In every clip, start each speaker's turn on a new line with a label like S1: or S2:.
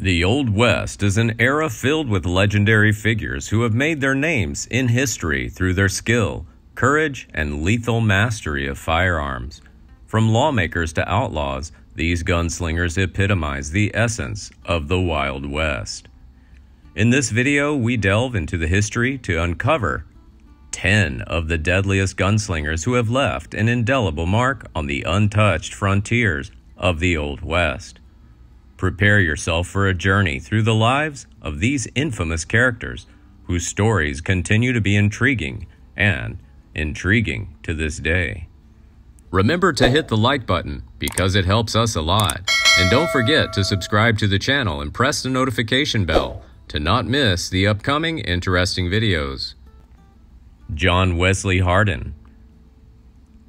S1: The Old West is an era filled with legendary figures who have made their names in history through their skill, courage, and lethal mastery of firearms. From lawmakers to outlaws, these gunslingers epitomize the essence of the Wild West. In this video, we delve into the history to uncover 10 of the deadliest gunslingers who have left an indelible mark on the untouched frontiers of the Old West. Prepare yourself for a journey through the lives of these infamous characters whose stories continue to be intriguing and intriguing to this day. Remember to hit the like button because it helps us a lot. And don't forget to subscribe to the channel and press the notification bell to not miss the upcoming interesting videos. John Wesley Hardin.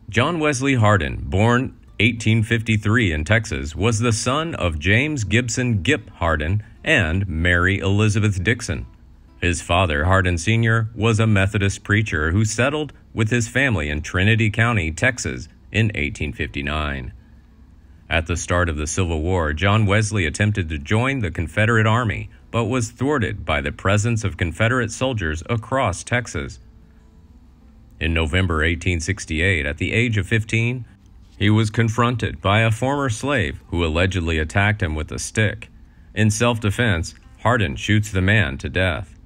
S1: John Wesley Hardin, born 1853 in Texas, was the son of James Gibson Hardin and Mary Elizabeth Dixson. His father, Hardin Senior, was a Methodist preacher who settled with his family in Trinity County, Texas in 1859. At the start of the Civil War, John Wesley attempted to join the Confederate Army, but was thwarted by the presence of Confederate soldiers across Texas. In November 1868, at the age of 15, he was confronted by a former slave who allegedly attacked him with a stick. In self-defense, Hardin shoots the man to death.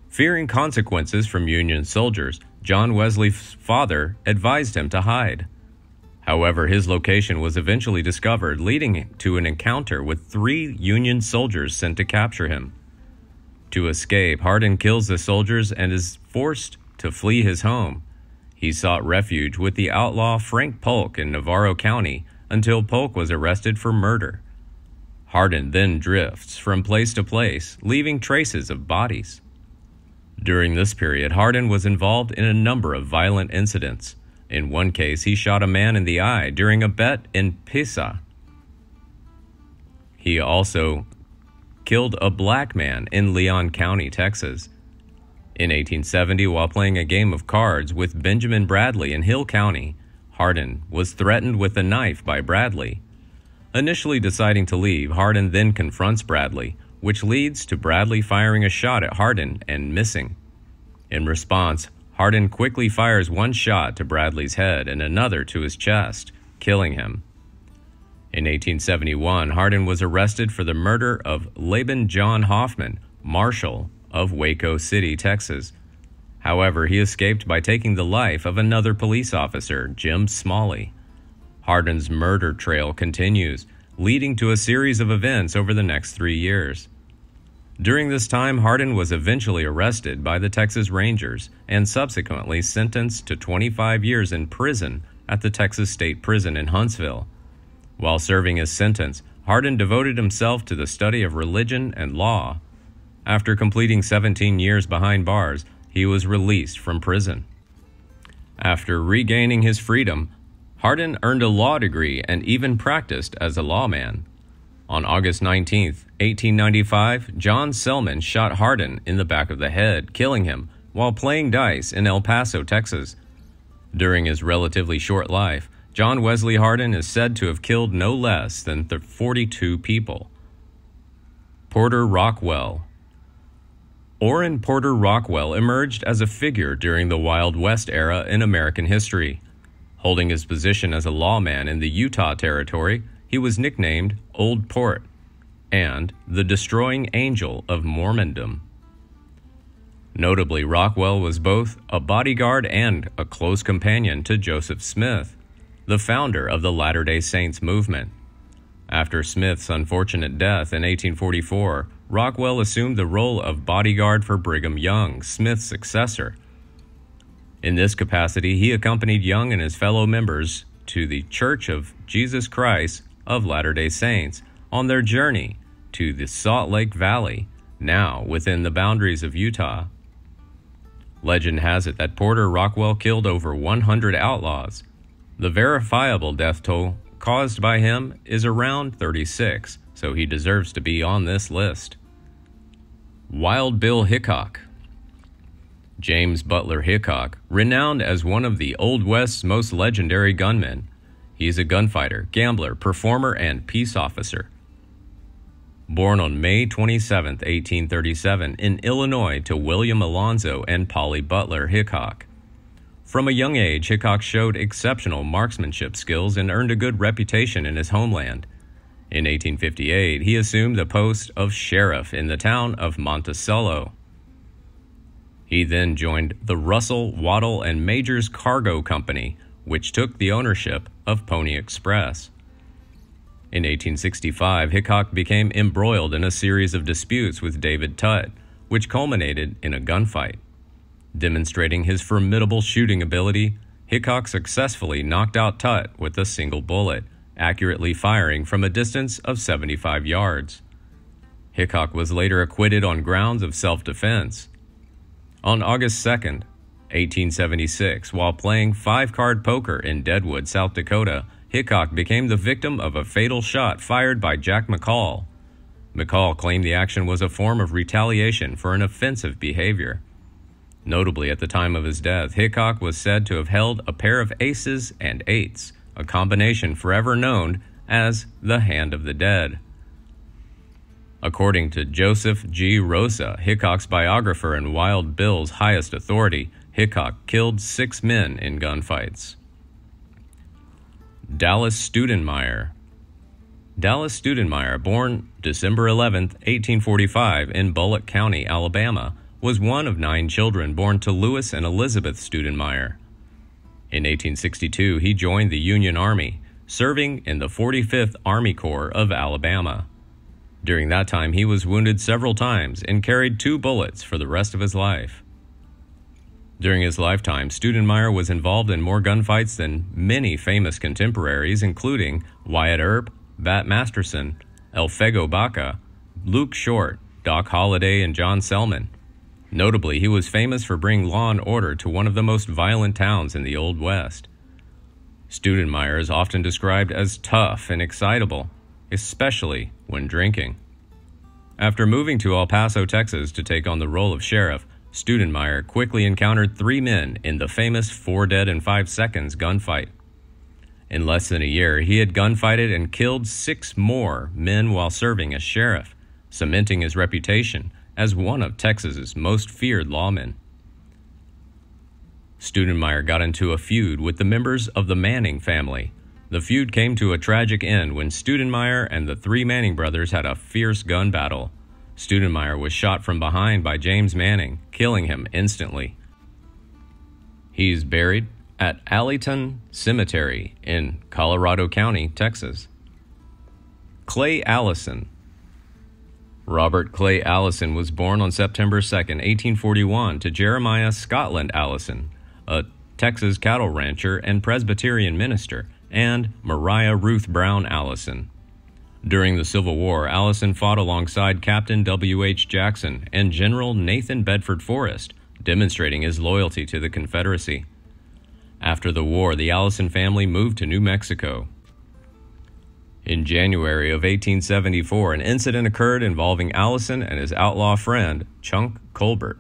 S1: Fearing consequences from Union soldiers, John Wesley's father advised him to hide. However, his location was eventually discovered, leading to an encounter with 3 Union soldiers sent to capture him. To escape, Hardin kills the soldiers and is forced to flee his home. He sought refuge with the outlaw Frank Polk in Navarro County until Polk was arrested for murder. Hardin then drifts from place to place, leaving traces of bodies. During this period, Hardin was involved in a number of violent incidents. In one case, he shot a man in the eye during a bet in Pisa. He also killed a black man in Leon County, Texas. In 1870, while playing a game of cards with Benjamin Bradley in Hill County, Hardin was threatened with a knife by Bradley. Initially deciding to leave, Hardin then confronts Bradley, which leads to Bradley firing a shot at Hardin and missing. In response, Hardin quickly fires one shot to Bradley's head and another to his chest, killing him. In 1871, Hardin was arrested for the murder of Laban John Hoffman, Marshal of Waco City, Texas. However, he escaped by taking the life of another police officer, Jim Smalley. Hardin's murder trail continues, leading to a series of events over the next 3 years. During this time, Hardin was eventually arrested by the Texas Rangers and subsequently sentenced to 25 years in prison at the Texas State Prison in Huntsville. While serving his sentence, Hardin devoted himself to the study of religion and law. After completing 17 years behind bars, he was released from prison. After regaining his freedom, Hardin earned a law degree and even practiced as a lawman. On August 19, 1895, John Selman shot Hardin in the back of the head, killing him while playing dice in El Paso, Texas. During his relatively short life, John Wesley Hardin is said to have killed no less than 42 people. Porter Rockwell. Orrin Porter Rockwell emerged as a figure during the Wild West era in American history. Holding his position as a lawman in the Utah Territory, he was nicknamed Old Port and the Destroying Angel of Mormondom. Notably, Rockwell was both a bodyguard and a close companion to Joseph Smith, the founder of the Latter-day Saints movement. After Smith's unfortunate death in 1844, Rockwell assumed the role of bodyguard for Brigham Young, Smith's successor. In this capacity, he accompanied Young and his fellow members to the Church of Jesus Christ of Latter-day Saints on their journey to the Salt Lake Valley, now within the boundaries of Utah. Legend has it that Porter Rockwell killed over 100 outlaws. The verifiable death toll caused by him is around 36, so he deserves to be on this list. Wild Bill Hickok. James Butler Hickok, renowned as one of the Old West's most legendary gunmen. He's a gunfighter, gambler, performer, and peace officer. Born on May 27, 1837, in Illinois to William Alonzo and Polly Butler Hickok. From a young age, Hickok showed exceptional marksmanship skills and earned a good reputation in his homeland. In 1858, he assumed the post of sheriff in the town of Monticello. He then joined the Russell, Waddell, and Majors Cargo Company, which took the ownership of Pony Express. In 1865, Hickok became embroiled in a series of disputes with David Tutt, which culminated in a gunfight. Demonstrating his formidable shooting ability, Hickok successfully knocked out Tutt with a single bullet, accurately firing from a distance of 75 yards. Hickok was later acquitted on grounds of self-defense. On August 2, 1876, while playing five-card poker in Deadwood, South Dakota, Hickok became the victim of a fatal shot fired by Jack McCall. McCall claimed the action was a form of retaliation for an offensive behavior. Notably, at the time of his death, Hickok was said to have held a pair of aces and eights, a combination forever known as the Hand of the Dead. According to Joseph G. Rosa, Hickok's biographer and Wild Bill's highest authority, Hickok killed 6 men in gunfights. Dallas Studenmeyer. Dallas Studenmeyer, born December 11, 1845, in Bullock County, Alabama, was one of 9 children born to Louis and Elizabeth Studenmeyer. In 1862, he joined the Union Army, serving in the 45th Army Corps of Alabama. During that time, he was wounded several times and carried 2 bullets for the rest of his life. During his lifetime, Studenmeyer was involved in more gunfights than many famous contemporaries, including Wyatt Earp, Bat Masterson, Elfego Baca, Luke Short, Doc Holliday, and John Selman. Notably, he was famous for bringing law and order to one of the most violent towns in the Old West. Studenmeyer is often described as tough and excitable, especially when drinking. After moving to El Paso, Texas to take on the role of sheriff, Studenmeyer quickly encountered 3 men in the famous 4 dead in 5 seconds gunfight. In less than a year, he had gunfighted and killed 6 more men while serving as sheriff, cementing his reputation as one of Texas's most feared lawmen. Studenmeyer got into a feud with the members of the Manning family. The feud came to a tragic end when Studenmeyer and the 3 Manning brothers had a fierce gun battle. Studenmeyer was shot from behind by James Manning, killing him instantly. He's buried at Allison Cemetery in Colorado County, Texas. Clay Allison. Robert Clay Allison was born on September 2, 1841, to Jeremiah Scotland Allison, a Texas cattle rancher and Presbyterian minister, and Mariah Ruth Brown Allison. During the Civil War, Allison fought alongside Captain W.H. Jackson and General Nathan Bedford Forrest, demonstrating his loyalty to the Confederacy. After the war, the Allison family moved to New Mexico. In January of 1874, an incident occurred involving Allison and his outlaw friend, Chunk Colbert.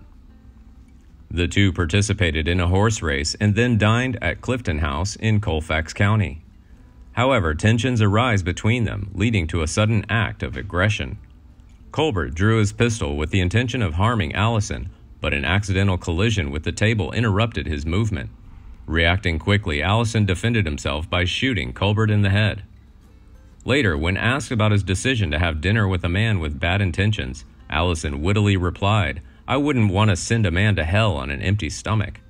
S1: The two participated in a horse race and then dined at Clifton House in Colfax County. However, tensions arise between them, leading to a sudden act of aggression. Colbert drew his pistol with the intention of harming Allison, but an accidental collision with the table interrupted his movement. Reacting quickly, Allison defended himself by shooting Colbert in the head. Later, when asked about his decision to have dinner with a man with bad intentions, Allison wittily replied, "I wouldn't want to send a man to hell on an empty stomach."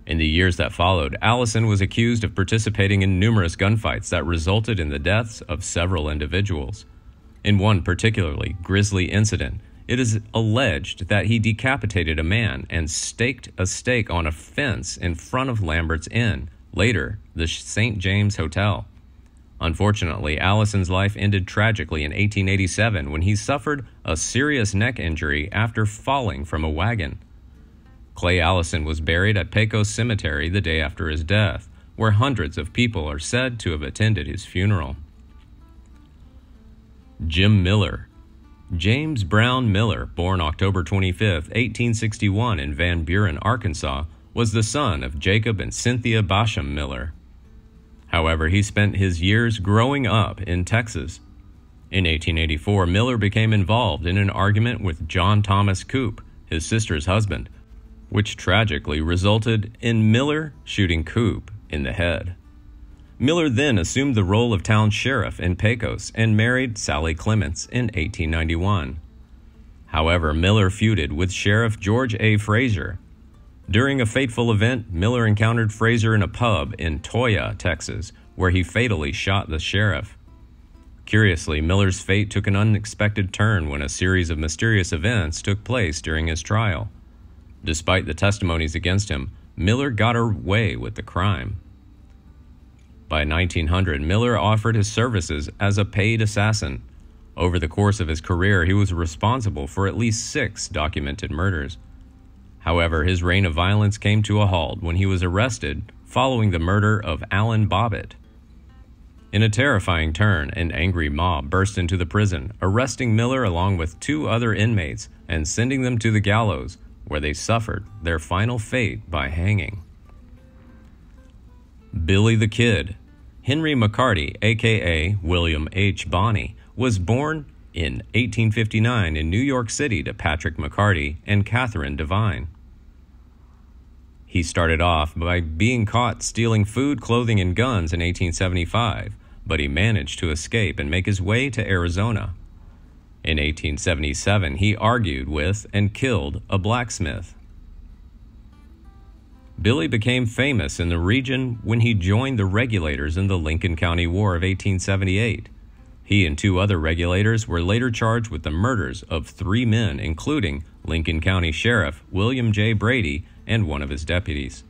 S1: In the years that followed, Allison was accused of participating in numerous gunfights that resulted in the deaths of several individuals. In one particularly grisly incident, it is alleged that he decapitated a man and staked a stake on a fence in front of Lambert's Inn, later the St. James Hotel. Unfortunately, Allison's life ended tragically in 1887 when he suffered a serious neck injury after falling from a wagon. Clay Allison was buried at Pecos Cemetery the day after his death, where hundreds of people are said to have attended his funeral. Jim Miller. James Brown Miller, born October 25, 1861 in Van Buren, Arkansas, was the son of Jacob and Cynthia Basham Miller. However, he spent his years growing up in Texas. In 1884, Miller became involved in an argument with John Thomas Coop, his sister's husband, which tragically resulted in Miller shooting Coop in the head. Miller then assumed the role of town sheriff in Pecos and married Sally Clements in 1891. However, Miller feuded with Sheriff George A. Fraser. During a fateful event, Miller encountered Fraser in a pub in Toyah, Texas, where he fatally shot the sheriff. Curiously, Miller's fate took an unexpected turn when a series of mysterious events took place during his trial. Despite the testimonies against him, Miller got away with the crime. By 1900, Miller offered his services as a paid assassin. Over the course of his career, he was responsible for at least 6 documented murders. However, his reign of violence came to a halt when he was arrested following the murder of Alan Bobbitt. In a terrifying turn, an angry mob burst into the prison, arresting Miller along with 2 other inmates and sending them to the gallows, where they suffered their final fate by hanging. Billy the Kid. Henry McCarty, a.k.a. William H. Bonney, was born in 1859 in New York City to Patrick McCarty and Catherine Devine. He started off by being caught stealing food, clothing, and guns in 1875, but he managed to escape and make his way to Arizona. In 1877, he argued with and killed a blacksmith. Billy became famous in the region when he joined the regulators in the Lincoln County War of 1878. He and 2 other regulators were later charged with the murders of 3 men, including Lincoln County Sheriff William J. Brady and one of his deputies.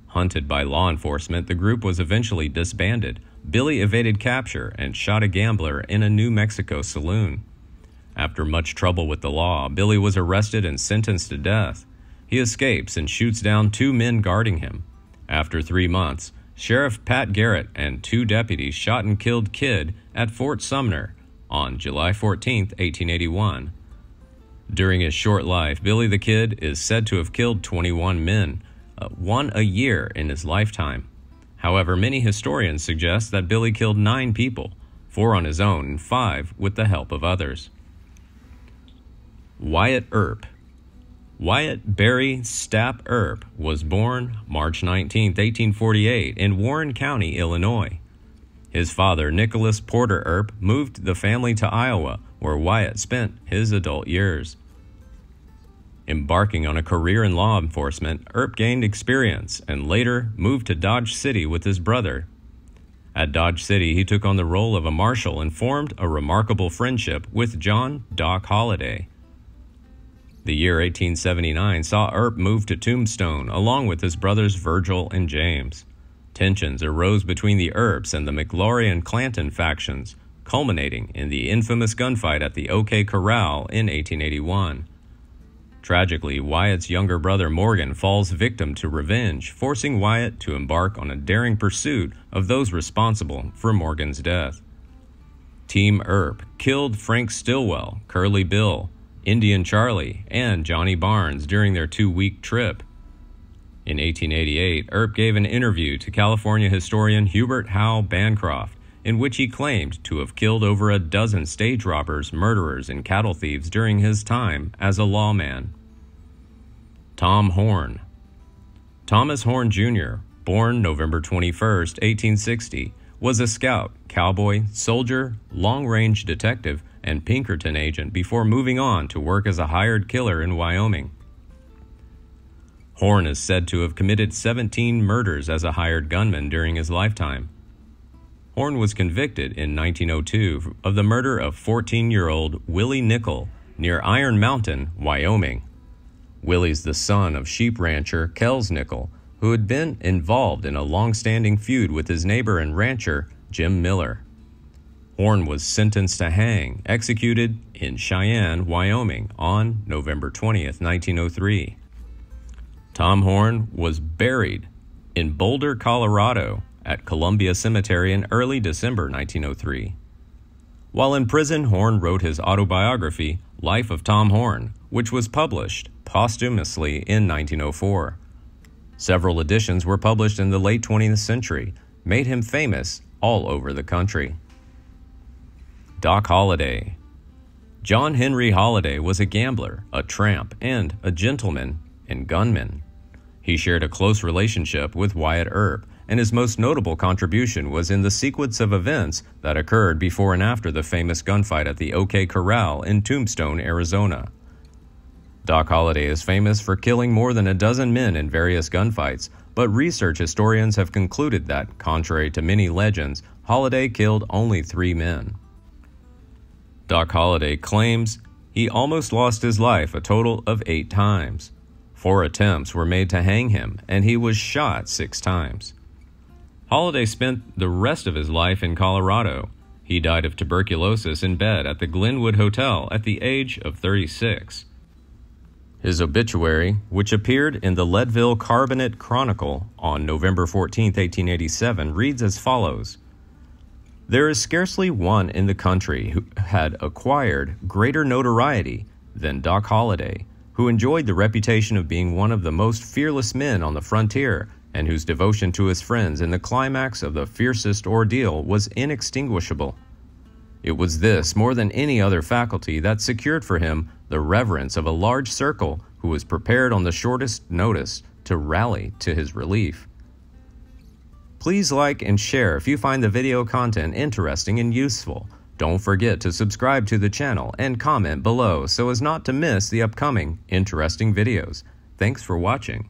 S1: Hunted by law enforcement, the group was eventually disbanded. Billy evaded capture and shot a gambler in a New Mexico saloon. After much trouble with the law, Billy was arrested and sentenced to death. He escapes and shoots down 2 men guarding him. After 3 months, Sheriff Pat Garrett and 2 deputies shot and killed Kidd at Fort Sumner on July 14, 1881. During his short life, Billy the Kid is said to have killed 21 men, 1 a year in his lifetime. However, many historians suggest that Billy killed 9 people, 4 on his own and 5 with the help of others. Wyatt Earp. Wyatt Barry Stapp Earp was born March 19, 1848 in Warren County, Illinois. His father, Nicholas Porter Earp, moved the family to Iowa, where Wyatt spent his adult years. Embarking on a career in law enforcement, Earp gained experience and later moved to Dodge City with his brother. At Dodge City, he took on the role of a marshal and formed a remarkable friendship with John Doc Holliday. The year 1879 saw Earp move to Tombstone along with his brothers Virgil and James. Tensions arose between the Earps and the McLaury and Clanton factions, culminating in the infamous gunfight at the OK Corral in 1881. Tragically, Wyatt's younger brother Morgan falls victim to revenge, forcing Wyatt to embark on a daring pursuit of those responsible for Morgan's death. Team Earp killed Frank Stilwell, Curly Bill, Indian Charlie, and Johnny Barnes during their 2-week trip. In 1888, Earp gave an interview to California historian Hubert Howe Bancroft, in which he claimed to have killed over a dozen stage robbers, murderers, and cattle thieves during his time as a lawman. Tom Horn. Thomas Horn Jr., born November 21, 1860, was a scout, cowboy, soldier, long-range detective, and Pinkerton agent before moving on to work as a hired killer in Wyoming. Horn is said to have committed 17 murders as a hired gunman during his lifetime. Horn was convicted in 1902 of the murder of 14-year-old Willie Nickel near Iron Mountain, Wyoming. Willie's the son of sheep rancher Kells Nickel, who had been involved in a long-standing feud with his neighbor and rancher, Jim Miller. Horn was sentenced to hang, executed in Cheyenne, Wyoming on November 20th, 1903. Tom Horn was buried in Boulder, Colorado at Columbia Cemetery in early December 1903. While in prison, Horn wrote his autobiography, Life of Tom Horn, which was published posthumously in 1904. Several editions were published in the late 20th century, made him famous all over the country. Doc Holliday. John Henry Holliday was a gambler, a tramp, and a gentleman and gunman. He shared a close relationship with Wyatt Earp, and his most notable contribution was in the sequence of events that occurred before and after the famous gunfight at the OK Corral in Tombstone, Arizona. Doc Holliday is famous for killing more than a dozen men in various gunfights, but research historians have concluded that, contrary to many legends, Holliday killed only 3 men. Doc Holliday claims he almost lost his life a total of 8 times. 4 attempts were made to hang him, and he was shot 6 times. Holliday spent the rest of his life in Colorado. He died of tuberculosis in bed at the Glenwood Hotel at the age of 36. His obituary, which appeared in the Leadville Carbonate Chronicle on November 14, 1887, reads as follows: "There is scarcely one in the country who had acquired greater notoriety than Doc Holliday, who enjoyed the reputation of being one of the most fearless men on the frontier, and whose devotion to his friends in the climax of the fiercest ordeal was inextinguishable. It was this, more than any other faculty, that secured for him the reverence of a large circle who was prepared on the shortest notice to rally to his relief." Please like and share if you find the video content interesting and useful. Don't forget to subscribe to the channel and comment below so as not to miss the upcoming interesting videos. Thanks for watching.